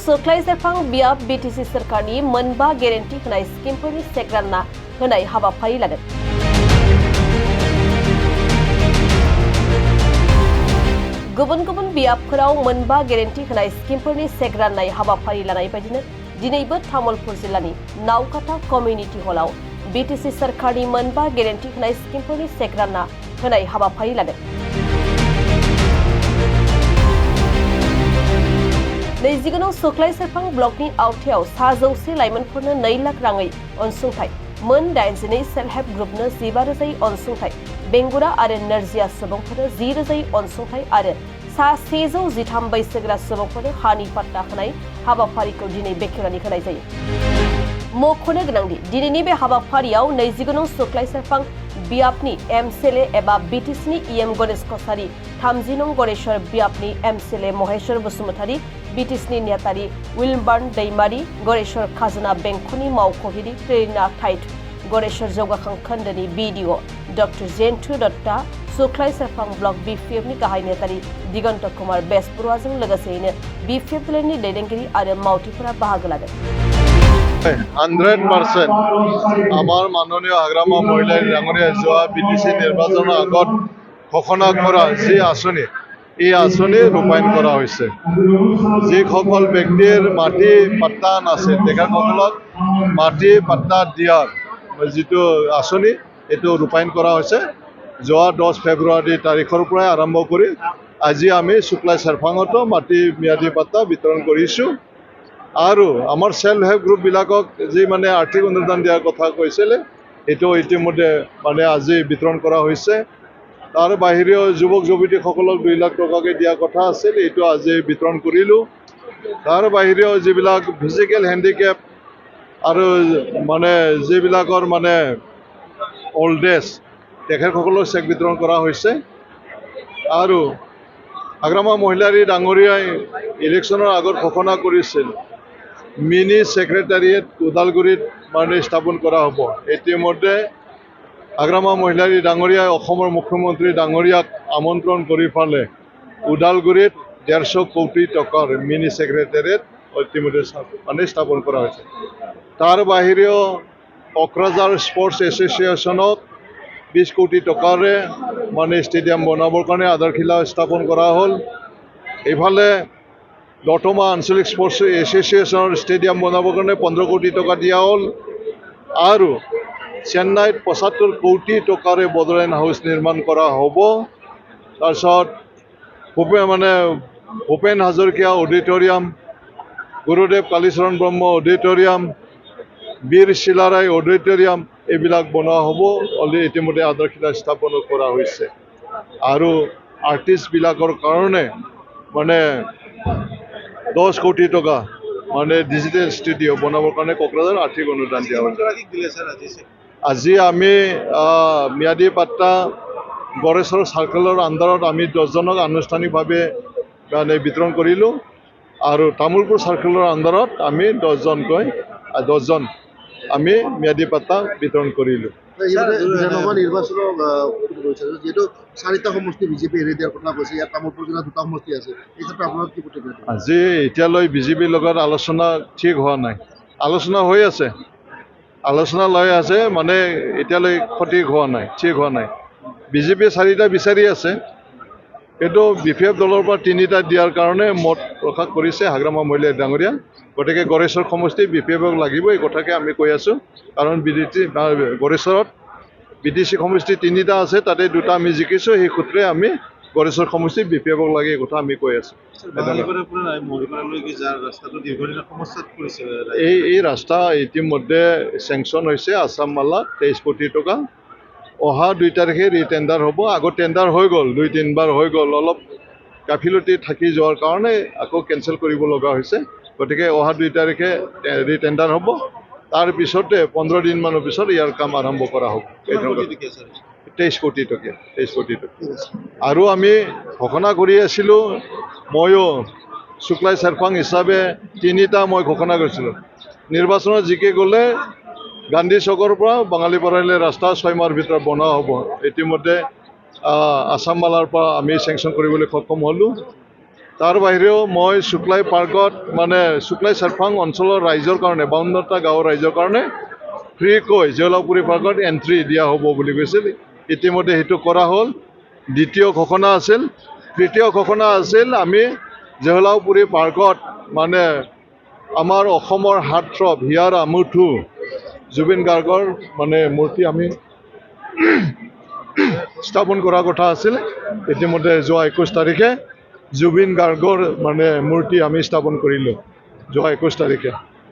सोख्लाय सेरफां बियाब BTC सरकारनि मोनबा guarantee होनाय स्किमफोरनि चेक रानना होनाय हाबाफारि लागोन। गुबुन गुबुन बियाबफोराव मोनबा गेरेन्टि होनाय स्किमफोरनि चेक राननाय हाबाफारि लानाय बायदिनो दिनैबो तामुलपुर जिल्लानि नावकाटा कमिउनिटि हलाव बीटीसी सरकारनि मोनबा गेरेन्टि होनाय स्किमफोरनि चेक रानना होनाय हाबाफारि लागोन। 29 सोख्लाय सेरफां ब्लकनि आवथायाव 100 लाइमोनफोरनो 2 लाख राङै अनसुंथाइ, मोन 82 सेल्फ हेल्प ग्रुपनो 15,000 अनसुंथाइ, बेंगुरा आरो नोरजिया सुबुंफोरनो 10,000 अनसुंथाइ आरो 113 बैसोगोरा सुबुंफोरनो हानि पाट्टा होनाय हाबाफारिखौ दिनै बेखेवनानै होनाय जायो। मख'नो गोनांदि दिनैनि बे हाबाफारियाव 29 सोख्लाय सेरफां बियाबनि एमसिएलए एबा बीटीसीनि इएम गणेश कसारी, 30 नं गरेश्वर बियाबनि एमसिएलए महेश्वर बसुमतारी, बीटीसीनि नेतारि विलबार्न दैमारी, गरेश्वर खाजोना बेंखननि मावख'गिरि प्रेरणा थाइट, गरेश्वर जौगाखां खोन्दोनि बीडीअ डक्टर जेन्टु दत्ता, सोख्लाय सेरफां ब्लक बीपीएफनि गाहाय नेतारि दिगन्त कुमार बेसबरुवाजों लोगोसेयैनो बीपीएफ दलनि दैदेनगिरि आरो मावथिफोरा बाहागो लादों। 100% আমাৰ মাননীয় হাগ্ৰামা মহিলাই ডাঙৰীয়া যোৱা বিটিচি নিৰ্বাচনৰ আগত ঘোষণা কৰা যি আঁচনি, এই আঁচনি ৰূপায়ণ কৰা হৈছে। যিসকল ব্যক্তিৰ মাটি পাট্টা নাছিল তেখেতসকলক মাটি পাট্টা দিয়াৰ যিটো আঁচনি এইটো ৰূপায়ণ কৰা হৈছে। যোৱা 10 ফেব্ৰুৱাৰী তাৰিখৰ পৰাই আৰম্ভ কৰি আজি আমি সোখ্লাই চেৰফাঙতো মাটি ম্যাদী পাট্টা বিতৰণ কৰিছোঁ। আৰু আমাৰ সেল্ফ হেল্প গ্ৰুপবিলাকক যি মানে আৰ্থিক অনুদান দিয়াৰ কথা কৈছিলে এইটো ইতিমধ্যে মানে আজি বিতৰণ কৰা হৈছে। তাৰ বাহিৰেও যুৱক যুৱতীসকলক 2 লাখ টকাকৈ দিয়াৰ কথা আছিল, এইটো আজি বিতৰণ কৰিলোঁ। তাৰ বাহিৰেও যিবিলাক ফিজিকেল হেণ্ডিকেপ আৰু মানে যিবিলাকৰ মানে অল্ড এজ তেখেতসকলক চেক বিতৰণ কৰা হৈছে। আৰু হাগ্ৰামা মহিলাৰী ডাঙৰীয়াই ইলেকশ্যনৰ আগত ঘোষণা কৰিছিল মিনি ছেক্ৰেটাৰিয়েট ওদালগুৰিত মানে স্থাপন কৰা হ'ব। ইতিমধ্যে হাগ্ৰামা মহিলাৰী ডাঙৰীয়াই অসমৰ মুখ্যমন্ত্ৰী ডাঙৰীয়াক আমন্ত্ৰণ কৰি ফালে ওদালগুৰিত 150 কোটি টকাৰ মিনি ছেক্ৰেটাৰিয়েট ইতিমধ্যে মানে স্থাপন কৰা হৈছে। তাৰ বাহিৰেও কোকৰাঝাৰ স্পৰ্টছ এছ'চিয়েশ্যনক 20 কোটি টকাৰে মানে ষ্টেডিয়াম বনাবৰ কাৰণে আধাৰশিলা স্থাপন কৰা হ'ল। এইফালে দতমা আঞ্চলিক স্পৰ্টছ এছ'চিয়েশ্যনৰ ষ্টেডিয়াম বনাবৰ কাৰণে 15 কোটি টকা দিয়া হ'ল। আৰু চেন্নাইত 75 কোটি টকাৰে বড়োলেণ্ড হাউচ নিৰ্মাণ কৰা হ'ব। তাৰপিছত ভূপেন হাজৰিকা অডিটৰিয়াম, গুৰুদেৱ কালীচৰণ ব্ৰহ্ম অডিটৰিয়াম, বীৰ চিলাৰায় অডিটৰিয়াম এইবিলাক বনোৱা হ'ব। অলৰেডি ইতিমধ্যে আধাৰশিলা স্থাপন কৰা হৈছে। আৰু আৰ্টিষ্টবিলাকৰ কাৰণে মানে 10 কোটি টকা মানে ডিজিটেল ষ্টুডিঅ' বনাবৰ কাৰণে কোকৰাঝাৰ আৰ্থিক অনুদান দিয়া হৈছে। আজি আমি ম্যাদী পাট্টা গড়েশ্বৰ চাৰ্কেলৰ আণ্ডাৰত আমি 10জনক আনুষ্ঠানিকভাৱে মানে বিতৰণ কৰিলোঁ। আৰু তামুলপুৰ চাৰ্কেলৰ আণ্ডাৰত আমি 10জন আমি ম্যাদী পাট্টা বিতৰণ কৰিলোঁ। যিহেতু 4টা সমষ্টি বিজেপি এৰি দিয়াৰ কথা কৈছে, ইয়াত তামুলপুৰ জিলাত 2টা সমষ্টি আছে, এই ক্ষেত্ৰত আপোনাৰ কি প্ৰতিক্ৰিয়া? আজি এতিয়ালৈ বিজেপিৰ লগত আলোচনা ঠিক হোৱা নাই। আলোচনা হৈ আছে, মানে এতিয়ালৈ সঠিক হোৱা নাই, ঠিক হোৱা নাই। বিজেপি 4টা বিচাৰি আছে, কিন্তু বিপিএফ দলৰ পৰা 3টা দিয়াৰ কাৰণে মত প্ৰকাশ কৰিছে হাগ্ৰামা মহিলা ডাঙৰীয়া। গতিকে গড়েশ্বৰ সমষ্টি বিপিএফক লাগিব এই কথাকে আমি কৈ আছোঁ। কাৰণ গড়েশ্বৰত বিটিচি সমষ্টি 3টা আছে, তাতে 2টা আমি জিকিছোঁ। সেই সূত্ৰে আমি গড়েশ্বৰ সমষ্টি বিপিএফক লাগে এই কথা আমি কৈ আছোঁ। এই ৰাস্তা ইতিমধ্যে চেংচন হৈছে আছাম মালা 23 কোটি টকা। অহা 2 তাৰিখে ৰিটেণ্ডাৰ হ'ব। আগত টেণ্ডাৰ হৈ গ'ল, 2-3 বাৰ হৈ গ'ল। অলপ গাফিলতি থাকি যোৱাৰ কাৰণে আকৌ কেঞ্চেল কৰিব লগা হৈছে। গতিকে অহা 2 তাৰিখে ৰিটেণ্ডাৰ হ'ব। তাৰ পিছতে 15 দিনমানৰ পিছত ইয়াৰ কাম আৰম্ভ কৰা হ'ব। 23 কোটি টকীয়া। আৰু আমি ঘোষণা কৰি আছিলোঁ, ময়ো সোখ্লাই চেৰফাং হিচাপে 3টা মই ঘোষণা কৰিছিলোঁ। নিৰ্বাচনত জিকি গ'লে গান্ধী চকৰ পৰা বাঙালীপাৰালৈ ৰাস্তা 6 মাহৰ ভিতৰত বনোৱা হ'ব। ইতিমধ্যে আছাম মালাৰ পৰা আমি চেংচন কৰিবলৈ সক্ষম হ'লোঁ। তাৰ বাহিৰেও মই শুক্লাই পাৰ্কত মানে শুক্লাই চেৰফাং অঞ্চলৰ ৰাইজৰ কাৰণে 52টা গাঁৱৰ ৰাইজৰ কাৰণে ফ্ৰীকৈ জেওলাপুৰী পাৰ্কত এণ্ট্ৰি দিয়া হ'ব বুলি কৈছিল। ইতিমধ্যে সেইটো কৰা হ'ল। দ্বিতীয় ঘোষণা আছিল। তৃতীয় ঘোষণা আছিল আমি জেওলাপুৰী পাৰ্কত মানে আমাৰ অসমৰ হাৰ্টথ্ৰব হিয়াৰ আমুঠু জুবিন গাৰ্গৰ মানে মূৰ্তি আমি স্থাপন কৰাৰ কথা আছিল। ইতিমধ্যে যোৱা 21 তাৰিখে জুবিন গাৰ্গৰ মানে মূৰ্তি আমি স্থাপন কৰিলোঁ যোৱা 21 তাৰিখে।